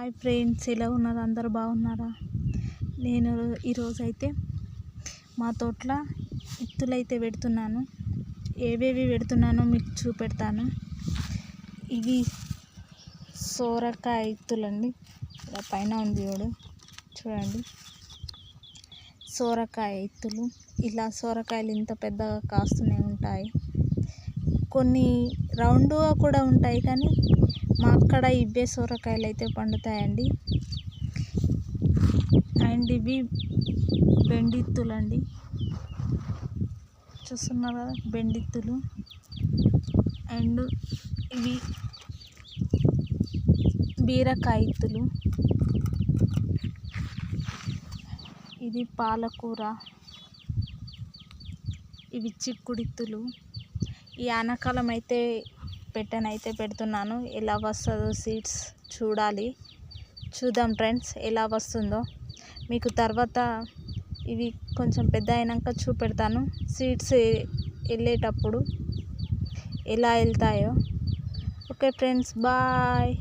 Hi friends, ఎలా ఉన్నారు? అందరూ బాగున్నారా? నేను ఈరోజైతే మా తోటలో ఇత్తులైతే పెడుతున్నాను. ఏవేవి పెడుతున్నానో మీకు చూపెడతాను. ఇవి సోరకాయ ఇత్తులండి. ఇలా పైన ఉంది చూడండి, సోరకాయ ఇత్తులు. ఇలా సోరకాయలు ఇంత పెద్దగా కాస్తూనే ఉంటాయి. కొన్ని రౌండ్గా కూడా ఉంటాయి, కానీ మా అక్కడ ఇవే సోరకాయలు అయితే పండుతాయండి. అండ్ ఇవి బెండిత్తులు అండి, చూస్తున్నారు కదా, బెండిత్తులు. అండ్ ఇవి బీరకాయ ఇత్తులు. ఇది పాలకూర. ఇవి చిక్కుడిత్తులు. ఈ ఆనకాలం అయితే పెడుతున్నాను. ఎలా వస్తుందో సీడ్స్ చూద్దాం ఫ్రెండ్స్, ఎలా వస్తుందో మీకు తర్వాత ఇవి కొంచెం పెద్ద అయినాక చూపెడతాను. సీడ్స్ వెళ్ళేటప్పుడు ఎలా వెళ్తాయో. Okay friends, bye.